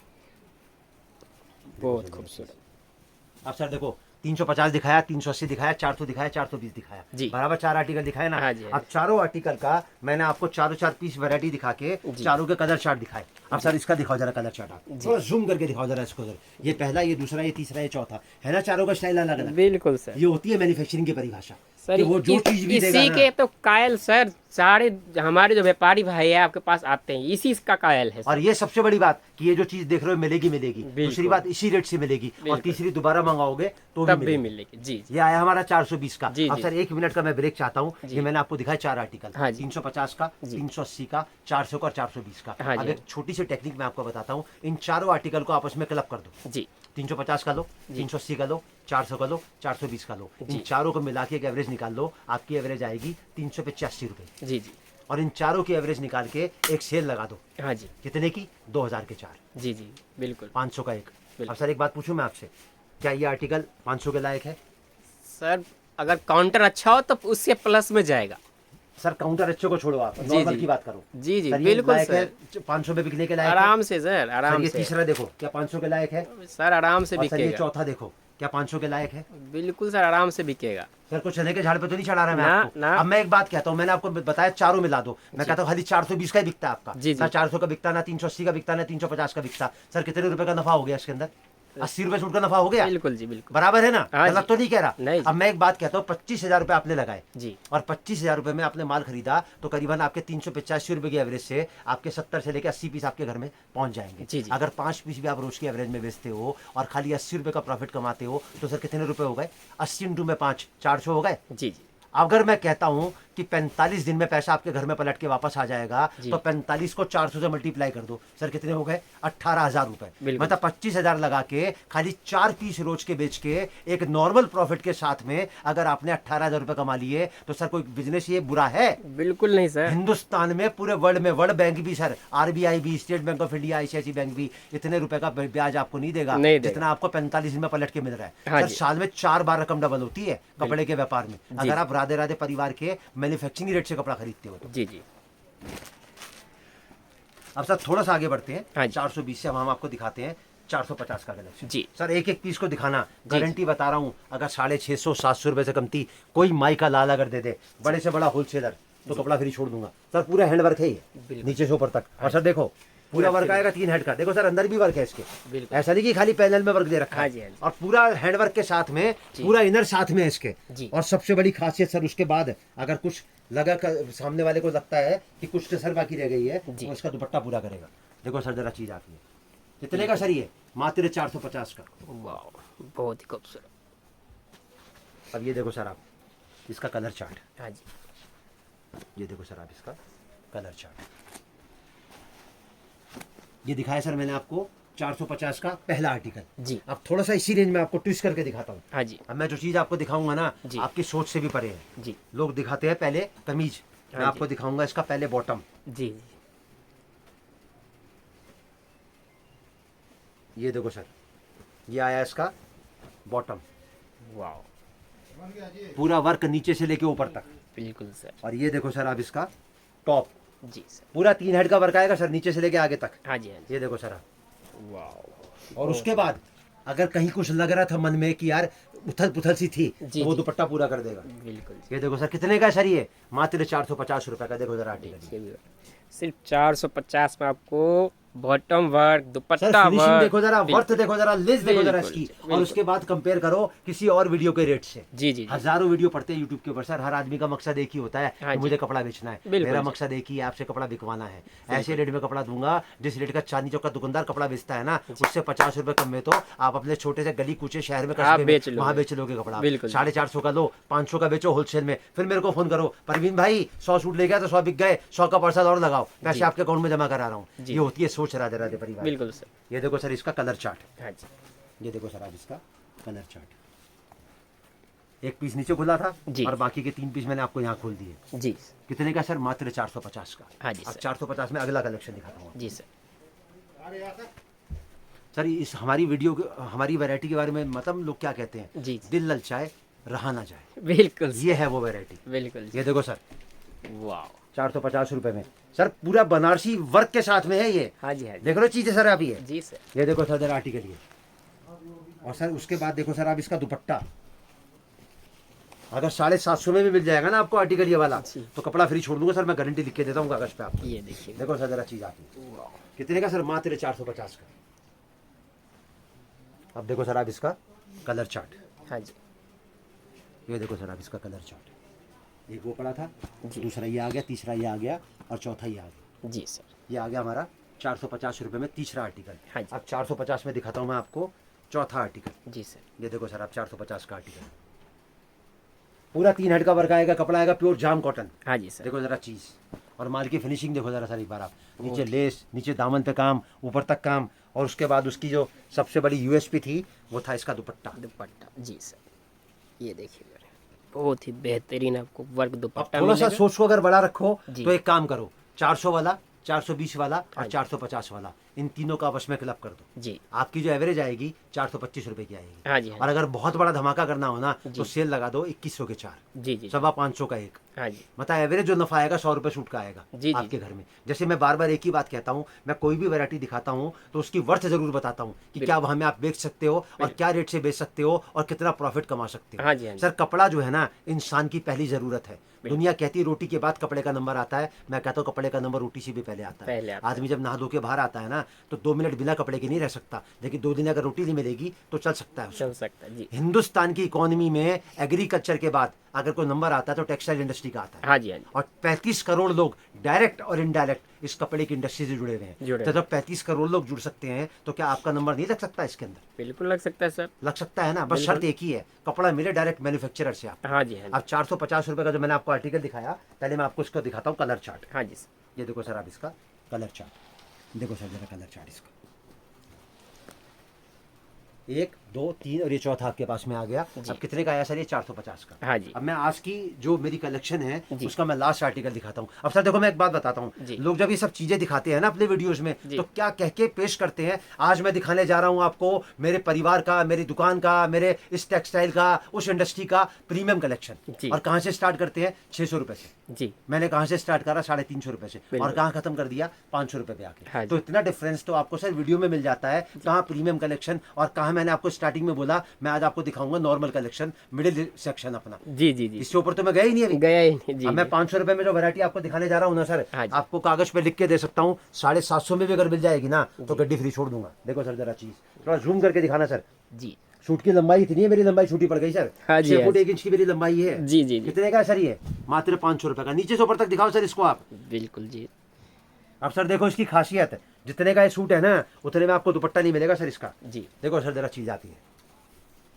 बहुत खूबसूरत। अब सर देखो 350 दिखाया, 380 दिखाया, 400 दिखाया, 420 दिखाया, जी। बराबर 4 आर्टिकल दिखाए ना। हाँ जी, हाँ अब चारों आर्टिकल का मैंने आपको चारों 4 पीस वैरायटी दिखा के जी। चारों के कलर चार्ट दिखाए। अब सर इसका दिखाओ जरा कलर चार्ट, आप थोड़ा जूम करके दिखाओ जरा इसको सर। ये पहला, ये दूसरा, ये तीसरा, ये चौथा है ना, चारों का स्टाइल अलग अलग। बिल्कुल सर। ये होती है मैन्युफैक्चरिंग की परिभाषा सर कि वो जो चीज भी देगा इसी ना, के तो कायल सर, सारे हमारे जो व्यापारी भाई है आपके पास आते हैं, इसी का कायल है सर। और ये सबसे बड़ी बात कि ये जो चीज देख रहे हो मिलेगी मिलेगी। दूसरी बात इसी रेट से मिलेगी, और बिल्कुल। तीसरी दोबारा मंगाओगे तो तब भी भी मिलेगी। मिलेगी। जी जी ये आया हमारा 420 का। जी, अब जी। सर 1 मिनट का मैं ब्रेक चाहता हूँ। ये मैंने आपको दिखाया 4 आर्टिकल, हाँ जी। 350 का, 380 का, 400 का और 420 का। हाँ अब जी। एक छोटी सी टेक्निक मैं आपको बताता हूँ, इन चारों आर्टिकल को आपस में क्लब कर दो। जी 350 का लो, 380 का लो, 400 का लो, 420 का लो, इन चारों को मिला के एक एवरेज निकाल लो। आपकी एवरेज आएगी 385 रुपए। जी जी। और इन चारों की एवरेज निकाल के एक सेल लगा दो। हाँ जी। कितने की? 2000 के 4, जी जी बिल्कुल। 500 का एक। अब सर एक बात पूछूं मैं आपसे, क्या ये आर्टिकल 500 के लायक है? सर अगर काउंटर अच्छा हो तो उससे प्लस में जाएगा। सर काउंटर अच्छे को छोड़ो, आप जी, नॉर्मल जी। की बात करो। जी जी सर ये बिल्कुल लायक सर, है 500 में बिकने के लायक है? आराम से सर, सर आराम ये से तीसरा देखो, क्या 500 के लायक है? सर, आराम से और सर ये बिकेगा। चौथा देखो, क्या 500 के लायक है? बिल्कुल सर, आराम से बिकेगा सर कुछ चने के झाड़ पे तो नहीं चढ़ा रहा मैं ना, आपको। ना। अब मैं एक बात कहता हूँ, मैंने आपको बताया चारों मिला दो, मैं कहता हूँ खाली 420 का ही बिकता है आपका। जी, जी। ना 400 का बिकता, ना 380 का बिकता, ना 350 का बिकता। सर कितने रुपए का नफा हो गया इसके अंदर? 80 रुपए सूट का नफा हो गया। बिल्कुल जी, बिल्कुल बराबर है ना? हाँ गलत जी। तो नहीं कह रहा। नहीं जी। अब मैं एक बात कहता हूँ, 25,000 रुपए आपने लगाए जी और 25,000 रुपए में आपने माल खरीदा, तो करीबन आपके 385 रुपए की एवरेज से आपके 70 से लेकर 80 पीस आपके घर में पहुंच जाएंगे। जी, जी। अगर 5 पीस भी आप रोज की एवरेज में बेचते हो और खाली 80 रुपए का प्रॉफिट कमाते हो, तो सर कितने रुपए हो गए? 80 इंटू में 5, 400 हो गए। जी जी अगर मैं कहता हूं कि 45 दिन में पैसा आपके घर में पलट के वापस आ जाएगा, जी। तो 45 को 400 से मल्टीप्लाई कर दो, सर कितने हो गए? 18,000 रुपए। बिल्कुल। मतलब 25,000 लगा के खाली 4 पीस रोज के बेच के एक नॉर्मल प्रॉफिट के साथ में अगर आपने 18,000 रुपए कमा लिए, तो सर कोई बिजनेस ये बुरा है? बिल्कुल नहीं सर। हिंदुस्तान में पूरे वर्ल्ड में, वर्ल्ड बैंक भी सर, आरबीआई भी, state bank of India, ICICI bank भी इतने रुपए का ब्याज आपको नहीं देगा नहीं देगा। जितना आपको 45 दिन में पलट के मिल रहा है। हाँ सर जी। साल में 4 बार रकम डबल होती है कपड़े के व्यापार में, अगर आप राधे राधे परिवार के मैन्युफैक्चरिंग रेट से कपड़ा खरीदते हो तो। जी जी अब सर थोड़ा सा आगे बढ़ते हाँ हैं, जी। 420 से अब हम आपको दिखाते हैं 450 का कलेक्शन। जी। सर एक एक पीस को दिखाना, गारंटी बता रहा हूं, अगर 650 700 रुपए से कमती कोई माई का लाल अगर दे दे, बड़े से बड़ा होलसेलर, तो कपड़ा फ्री छोड़ दूंगा। सर पूरा हैंड वर्क है ये, बिल्कुल। नीचे से ऊपर तक। और सर देखो पूरा वर्क आएगा 3 हेड का, देखो सर अंदर भी वर्क है इसके, बिल्कुल। ऐसा नहीं कि खाली पैनल में वर्क दे रखा हाँ जी, हाँ है। जी। और पूरा हैंड वर्क के साथ में पूरा इनर साथ में है इसके। जी। और सबसे बड़ी खासियत सर, उसके बाद अगर कुछ लगा सामने वाले को लगता है कि कुछ कसर बाकी रह गई है, जी। तो उसका दुपट्टा पूरा करेगा। देखो सर जरा चीज आती है, कितने का सर ये? मात्र 450 का। वाह, बहुत ही खूबसूरत। अब ये देखो सर आप इसका कलर चार्ट, हाँ जी ये देखो सर आप इसका कलर चार्ट, ये दिखाया सर मैंने आपको 450 का पहला आर्टिकल। जी। अब थोड़ा सा इसी रेंज में आपको ट्विस्ट करके दिखाता हूँ। हाँ जी अब मैं जो चीज आपको दिखाऊंगा ना, जी। आपकी सोच से भी परे है। जी लोग दिखाते हैं पहले कमीज, मैं हाँ आपको जी। दिखाऊंगा इसका पहले बॉटम। जी जी ये देखो सर, ये आया इसका बॉटम, वाह, पूरा वर्क नीचे से लेके ऊपर तक। बिल्कुल सर। और ये देखो सर आप इसका टॉप, जी सर। पूरा 3 हेड का वर्क आएगा सर, नीचे से लेके आगे तक। हाँ जी हाँ जी ये देखो सर आप, वाह। और उसके बाद अगर कहीं कुछ लग रहा था मन में कि यार उथल पुथल सी थी, जी, तो वो जी। दुपट्टा पूरा कर देगा। बिल्कुल जी। ये देखो सर कितने का सर, ये मात्र 450 रुपए का। देखो जरा आर्टिकल, ये भी सिर्फ 450 में आपको बॉटम वर्क, सर दुपट्टा फिनिशिंग वर्क, देखो जरा, वर्थ देखो जरा, लेस देखो जरा बिल्कुल, इसकी। बिल्कुल। और उसके बाद कंपेयर करो किसी और वीडियो के रेट से। जी जी जी हजारों वीडियो पढ़ते हैं यूट्यूब के ऊपर सर, हर आदमी का मकसद एक ही होता है हाँ कि जी। मुझे कपड़ा बेचना है। बिल्कुल मेरा जी। मकसद एक ही है, आपसे कपड़ा बिकवाना है। ऐसे रेट में कपड़ा दूंगा जिस रेट का चांदनी चौक का दुकानदार कपड़ा बेचता है ना, उससे 50 रुपए कम में तो आप अपने छोटे से गली कूचे शहर में आप बेच कस्बे में लोगे। वहाँ बेच लोगे कपड़ा। बिल्कुल। 450 का लो, 500 का बेचो होलसेल में, फिर मेरे को फोन करो, परवीन भाई 100 सूट ले गया तो 100 बिक गए, 100 का परसाद और लगाओ, पैसे आपके अकाउंट में जमा करा रहा हूँ। जी। ये होती है सोच राधे राधे परिवार। बिल्कुल सर। ये देखो सर इसका कलर चार्ट, हाँ जी ये देखो सर आप इसका कलर चार्ट। एक पीस नीचे खुला था जी। और बाकी के 3 पीस मैंने आपको यहाँ खोल दिए। जी कितने का सर? मात्र 450 का। हाँ जी अब सर। 450 में अगला कलेक्शन दिखाता हूँ जी सर। सर। इस हमारी वीडियो हमारी वैरायटी के बारे में मतलब लोग क्या कहते हैं, जी जी दिल ललचाए रहा ना जाए, बिल्कुल ये है वो वैरायटी। बिल्कुल जी। ये देखो सर वाह, 450 रुपए में सर, पूरा बनारसी वर्क के साथ में है ये। हाँ जी हाँ जी देख लो चीजें सर आप, ये जी सर। ये देखो सर आर्टिकल ये। और सर उसके बाद देखो सर आप इसका दुपट्टा, अगर 750 में भी मिल जाएगा ना आपको आर्टिकल ये वाला, जी। तो कपड़ा फ्री छोड़ दूंगा सर, मैं गारंटी लिख के देता हूँ कागज पे आपको। ये देखिए, देखो सर जरा चीज आती है, वाह, कितने का सर? मात्र 450 का। अब देखो सर आप इसका कलर चार्ट, हाँ जी ये देखो सर आप इसका कलर चार्ट। एक वो पड़ा था, जी। दूसरा ये आ गया, तीसरा ये आ गया और चौथा ये आ गया। जी सर। ये आ गया हमारा 450 रुपए में तीसरा आर्टिकल। हाँ जी। अब 450 में दिखाता हूँ मैं आपको चौथा आर्टिकल। जी सर। ये देखो सर आप 450 का आर्टिकल, पूरा 3 हेड का वर्क आएगा, कपड़ा आएगा प्योर जाम कॉटन। हाँ जी सर। देखो जरा चीज, और माल की फिनिशिंग देखो जरा सर एक बार आप, नीचे लेस, नीचे दामन पे काम, ऊपर तक काम। और उसके बाद उसकी जो सबसे बड़ी यूएसपी थी वो था इसका दुपट्टा। दुपट्टा, जी सर। ये देखिए मेरे, बहुत ही बेहतरीन आपको वर्क अब दुपट्टा थोड़ा सा मिलेगा। सोच को अगर बड़ा रखो जी। तो एक काम करो, 400 वाला, 420 वाला और हाँ जी। 450 वाला, इन तीनों का आपस में क्लब कर दो, जी आपकी जो एवरेज आएगी 425 रुपए की आएगी। हाँ जी हाँ और अगर बहुत बड़ा धमाका करना हो ना जी। तो सेल लगा दो 2100 के 4, जी जी 550 का एक। हाँ जी मतलब एवरेज जो नफा आएगा 100 रुपए शूट का आएगा जी जी आपके घर में। जैसे मैं बार बार एक ही बात कहता हूँ, मैं कोई भी वैरायटी दिखाता हूँ तो उसकी वर्थ जरूर बताता हूँ कि क्या वहां में आप बेच सकते हो और क्या रेट से बेच सकते हो और कितना प्रॉफिट कमा सकते हो। हाँ जी हाँ जी सर कपड़ा जो है ना इंसान की पहली जरूरत है। दुनिया कहती है रोटी के बाद कपड़े का नंबर आता है, मैं कहता हूँ कपड़े का नंबर रोटी से भी पहले आता पहले है। आता है। आदमी जब नहा धो के बाहर आता है ना तो 2 मिनट बिना कपड़े के नहीं रह सकता, लेकिन 2 दिन अगर रोटी नहीं मिलेगी तो चल सकता है उसको। चल सकता है जी। हिंदुस्तान की इकोनॉमी में एग्रीकल्चर के बाद अगर कोई नंबर आता है तो टेक्सटाइल इंडस्ट्री का आता है। हाँ जी हाँ जी और 35 करोड़ लोग डायरेक्ट और इनडायरेक्ट इस कपड़े की इंडस्ट्री से जुड़े हुए हैं। जुड़े तो जब 35 करोड़ लोग जुड़ सकते हैं तो क्या आपका नंबर नहीं लग सकता इसके अंदर? बिल्कुल लग सकता है सर। लग सकता है ना, बस शर्त एक ही है, कपड़ा मिले डायरेक्ट मैन्युफैक्चरर से आप। हाँ जी हाँ अब जी 450 रुपए का जो मैंने आपको आर्टिकल दिखाया, पहले मैं आपको इसको दिखाता हूँ कलर चार्ट। हाँ जी सर। ये देखो सर आप इसका कलर चार्ट देखो सर, जरा कलर चार्ट इसका 1 2 3 और ये चौथा आपके पास में आ गया। जी। अब कितने का आया सर? ये 450 का। हाँ जी अब मैं आज की जो मेरी कलेक्शन है जी। उसका मैं लास्ट आर्टिकल दिखाता हूँ। अब सर देखो मैं एक बात बताता हूँ, जी। लोग जब ये सब चीजें दिखाते हैं ना अपने वीडियोस में जी। तो क्या कह के पेश करते हैं, आज मैं दिखाने जा रहा हूँ आपको मेरे परिवार का, मेरी दुकान का, मेरे इस टेक्सटाइल का, उस इंडस्ट्री का प्रीमियम कलेक्शन। जी। और कहाँ से स्टार्ट करते हैं? 600 रुपए से। जी मैंने कहाँ से स्टार्ट करा? 350 रुपए से। बिल्कुल। और कहाँ खत्म कर दिया? 500 रुपए पे आके। हाँ जी। तो इतना डिफरेंस तो आपको सर वीडियो में मिल जाता है, कहाँ प्रीमियम कलेक्शन और कहाँ मैंने आपको स्टार्टिंग में बोला मैं आज आपको दिखाऊंगा नॉर्मल कलेक्शन, मिडिल सेक्शन अपना। जी जी जी इससे ऊपर तो मैं गया ही नहीं अभी। गया ही नहीं। जी अब मैं जी 500 रुपए में जो वैरायटी आपको दिखाने जा रहा हूँ ना सर, हाँ जी। आपको कागज पे लिख के दे सकता हूँ, 750 में भी अगर मिल जाएगी ना तो गड्डी फ्री छोड़ दूंगा। देखो सर जरा चीज थोड़ा जूम करके दिखाना सर। जी सूट की लंबाई इतनी है, मेरी लंबाई छोटी पड़ गई सर। हाँ जी, 6 हाँ फुट जी। 1 इंच की मेरी लंबाई है। जी जी जी कितने का है सर? ये मात्र 500 रुपए का। नीचे से ऊपर तक दिखाओ सर इसको आप। बिल्कुल जी अब सर देखो इसकी खासियत है, जितने का ये सूट है ना उतने में आपको दुपट्टा नहीं मिलेगा सर इसका। जी। देखो सर जरा चीज आती है,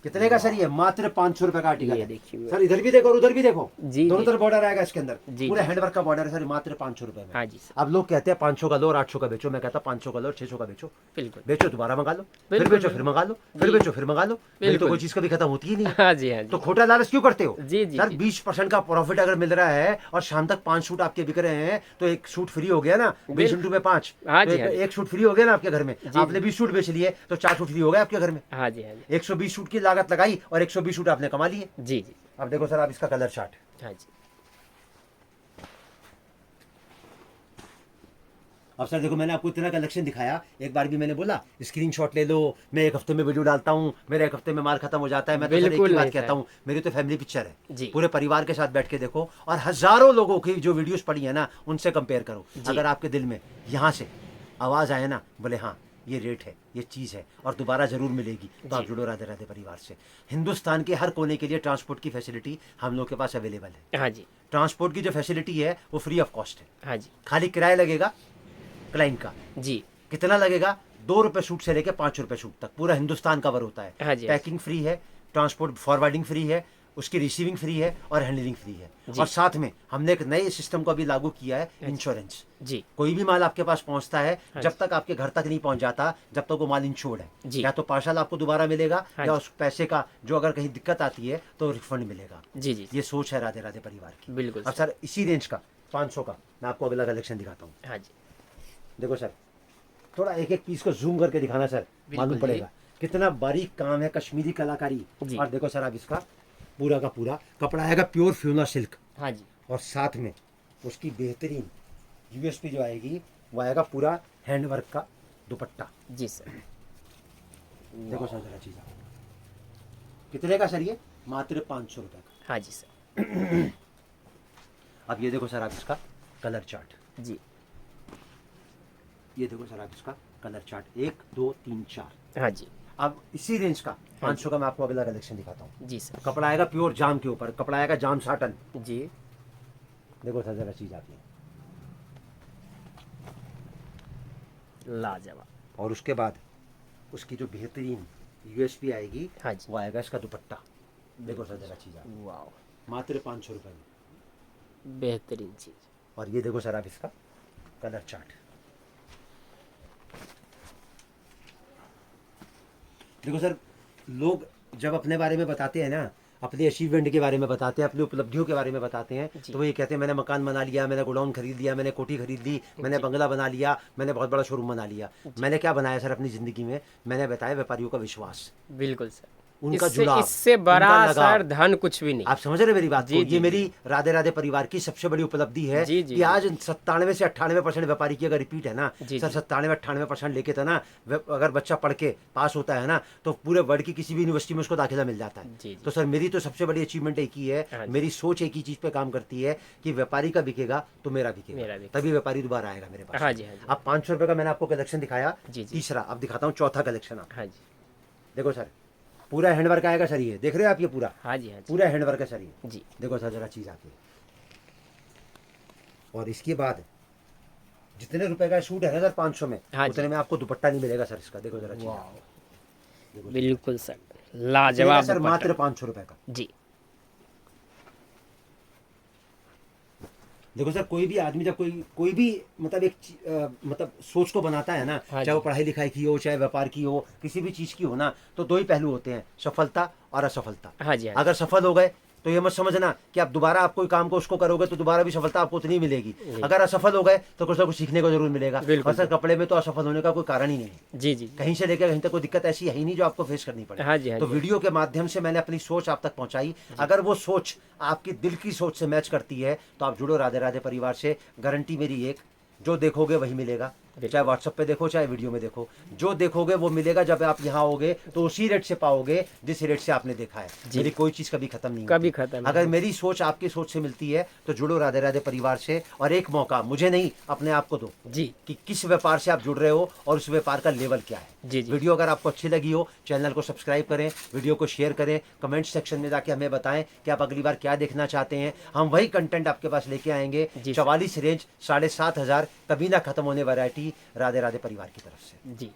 कितने का सर? ये मात्र 500 रुपए का आर्टिकल ये है। देखिए। सर इधर भी देखो और उधर भी देखो, जी, दोनों जी। तरफ बॉर्डर आएगा इसके अंदर, जी, पूरे जी। हैंडवर्क का बॉर्डर है सर, मात्र 500 रुपए में। हाँ जी सर। अब लोग कहते हैं 500 का लो और 800 का बेचो, मैं कहता 500 का लो और 600 का बेचो। बिल्कुल बेचो दोबारा मंगा लो, फिर बिल्कुल, बेचो फिर मंगा लो, फिर जी। बेचो फिर मंगा लो। मेरी तो बिल्कुल। कोई चीज कभी खत्म होती ही नहीं है। हाँ जी हाँ जी तो खोटा लालच क्यों करते हो? जी, जी, सर जी। 20% का प्रॉफिट अगर मिल रहा है और शाम तक 5 सूट आपके बिक रहे हैं तो एक सूट फ्री हो गया ना, 20 इंटू में 5। हाँ तो जी, हाँ जी। एक सूट फ्री हो गया ना आपके घर में। जी, आपने 20 सूट बेच लिए तो 4 सूट फ्री हो गए आपके घर में। हाँ जी हाँ जी 120 सूट की लागत लगाई और 120 सूट आपने कमा लिए। जी जी अब देखो सर आप इसका कलर चार्ट। हाँ जी अब सर देखो मैंने आपको इतना कलेक्शन दिखाया, एक बार भी मैंने बोला स्क्रीनशॉट ले लो, मैं एक हफ्ते में वीडियो डालता हूँ, मेरा एक हफ्ते में माल खत्म हो जाता है। मैं तो सर एक बिल्कुल ही बात नहीं कहता सर। हूँ, मेरी तो फैमिली पिक्चर है। जी। पूरे परिवार के साथ बैठ के देखो और हजारों लोगों की जो वीडियोस पड़ी है ना उनसे कंपेयर करो। जी। अगर आपके दिल में यहाँ से आवाज आए ना बोले हाँ ये रेट है, ये चीज़ है और दोबारा जरूर मिलेगी, तो आप जी। जुड़ो राधे राधे परिवार से। हिंदुस्तान के हर कोने के लिए ट्रांसपोर्ट की फैसिलिटी हम लोग के पास अवेलेबल है। हाँ जी ट्रांसपोर्ट की जो फैसिलिटी है वो फ्री ऑफ कॉस्ट है, हाँ जी खाली किराया लगेगा क्लाइंट का। जी कितना लगेगा? 2 रुपए सूट से लेके 5 रुपए सूट तक पूरा हिंदुस्तान कवर होता है। हाँ जी। पैकिंग फ्री है, ट्रांसपोर्ट फॉरवर्डिंग फ्री है, उसकी रिसीविंग फ्री है और हैंडलिंग फ्री है। जी। और साथ में हमने एक नए सिस्टम को भी लागू किया है, इंश्योरेंस। जी कोई भी माल आपके पास पहुंचता है हाँ जब तक आपके घर तक नहीं पहुंच जाता जब तक वो माल इंश्योर्ड है, जी। या तो पार्सल आपको दोबारा मिलेगा हाँ या जी। उस पैसे का जो अगर कहीं दिक्कत आती है तो रिफंड मिलेगा। जी जी ये सोच है राधे राधे परिवार की। बिल्कुल अब सर इसी रेंज का 500 का मैं आपको अगला कलेक्शन दिखाता हूँ। हाँ जी देखो सर थोड़ा एक एक पीस को जूम करके दिखाना सर, मालूम जी। पड़ेगा कितना बारीक काम है, कश्मीरी कलाकारी। जी। और देखो सर आप इसका पूरा का पूरा कपड़ा आएगा प्योर फ्यूना सिल्क, हाँ जी और साथ में उसकी बेहतरीन यूएसपी जो आएगी वो आएगा पूरा हैंडवर्क का दुपट्टा। जी सर देखो सर जरा चीज कितने का सर? ये मात्र 500 रुपए का। हाँ जी सर अब ये देखो सर आप इसका कलर चार्ट, जी ये देखो सर आप इसका कलर चार्ट 1 2 3 4। हाँ जी अब इसी रेंज का 500 का मैं आपको अगला कलेक्शन दिखाता हूँ। जी सर कपड़ा आएगा प्योर जाम के ऊपर, कपड़ा आएगा जाम साटन। जी देखो सर जरा चीज आती है। लाजवाब। और उसके बाद उसकी जो बेहतरीन यूएसपी आएगी हाँ जी वो आएगा इसका दुपट्टा। देखो सर जरा चीज आती है वाह मात्र 500 रुपए में। बेहतरीन चीज। और ये देखो सर आप इसका कलर चार्ट। देखो सर लोग जब अपने बारे में बताते हैं ना, अपनी अचीवमेंट के बारे में बताते हैं, अपनी उपलब्धियों के बारे में बताते हैं, तो वो ये कहते हैं मैंने मकान बना लिया, मैंने गोडाउन खरीद लिया, मैंने कोठी खरीद ली, मैंने बंगला बना लिया, मैंने बहुत बड़ा शोरूम बना लिया। मैंने क्या बनाया सर अपनी ज़िंदगी में? मैंने बताया व्यापारियों का विश्वास, बिल्कुल सर, उनका इससे जुड़ाव, इससे बड़ा उनका लगाव। सर धन कुछ भी नहीं। आप समझ रहे मेरी बात जी, को? जी, ये मेरी राधे राधे परिवार की सबसे बड़ी उपलब्धि है जी, जी, कि आज 97 से 98% व्यापारी की अगर रिपीट है ना जी, सर, जी। 97-98% लेके तो ना अगर बच्चा पढ़ के पास होता है ना तो पूरे वर्ल्ड की किसी भी यूनिवर्सिटी में उसको दाखिला मिल जाता है। जी, जी। तो सर मेरी तो सबसे बड़ी अचीवमेंट एक ही हाँ है, जी। मेरी सोच एक ही चीज़ पे काम करती है कि व्यापारी का बिकेगा तो मेरा मेरा बिकेगा, तभी व्यापारी दोबारा आएगा मेरे पास। हाँ जी, हाँ जी। अब 500 रुपये का मैंने आपको कलेक्शन दिखाया, जी, जी। तीसरा अब दिखाता हूँ चौथा कलेक्शन। आप हाँ जी, देखो सर, पूरा हैंडवर्क आएगा सर, ये देख रहे हो आप? ये पूरा हाँ जी, हाँ जी, पूरा हैंडवर्क है सर ये। जी। देखो सर जरा चीज़ आती है, और इसके बाद जितने रुपए का सूट है ना सर 500 में, हाँ जी। उतने में आपको दुपट्टा नहीं मिलेगा सर इसका। देखो जरा चीज़, बिल्कुल सर, मिलेगा लाजवाब सर दुपट्टा। मात्र 500 रुपए का। जी, देखो सर, कोई भी आदमी जब कोई भी मतलब मतलब सोच को बनाता है ना, हाँ चाहे वो जी। पढ़ाई लिखाई की हो, चाहे व्यापार की हो, किसी भी चीज़ की हो ना, तो दो ही पहलू होते हैं, सफलता और असफलता। हाँ जी, हाँ जी। अगर सफल हो गए तो ये मत समझना कि आप दोबारा आप कोई काम को उसको करोगे तो दोबारा भी सफलता आपको उतनी मिलेगी। अगर असफल हो गए तो कुछ ना कुछ सीखने को जरूर मिलेगा। बिल्कुल और सर कपड़े में तो असफल होने का कोई कारण ही नहीं है, जी, जी, कहीं से लेकर कहीं तक कोई दिक्कत ऐसी है ही नहीं जो आपको फेस करनी पड़े। हाँ जी, हाँ तो जी। वीडियो के माध्यम से मैंने अपनी सोच आप तक पहुंचाई। अगर वो सोच आपकी दिल की सोच से मैच करती है तो आप जुड़ो राधे राधे परिवार से। गारंटी मेरी एक, जो देखोगे वही मिलेगा, चाहे व्हाट्सएप पे देखो चाहे वीडियो में देखो, जो देखोगे वो मिलेगा। जब आप यहाँ आओगे तो उसी रेट से पाओगे जिस रेट से आपने देखा है। मेरी कोई चीज़ कभी खत्म नहीं कभी होती। खत्म अगर मेरी सोच आपकी सोच से मिलती है तो जुड़ो राधे राधे परिवार से। और एक मौका मुझे नहीं, अपने आप को दो जी, कि किस व्यापार से आप जुड़ रहे हो और उस व्यापार का लेवल क्या है। जी, जी। वीडियो अगर आपको अच्छी लगी हो, चैनल को सब्सक्राइब करें, वीडियो को शेयर करें, कमेंट सेक्शन में जाके हमें बताएं कि आप अगली बार क्या देखना चाहते हैं। हम वही कंटेंट आपके पास लेके आएंगे। जी, 44 रेंज, 7,500 कभी ना खत्म होने वैरायटी राधे राधे परिवार की तरफ से। जी।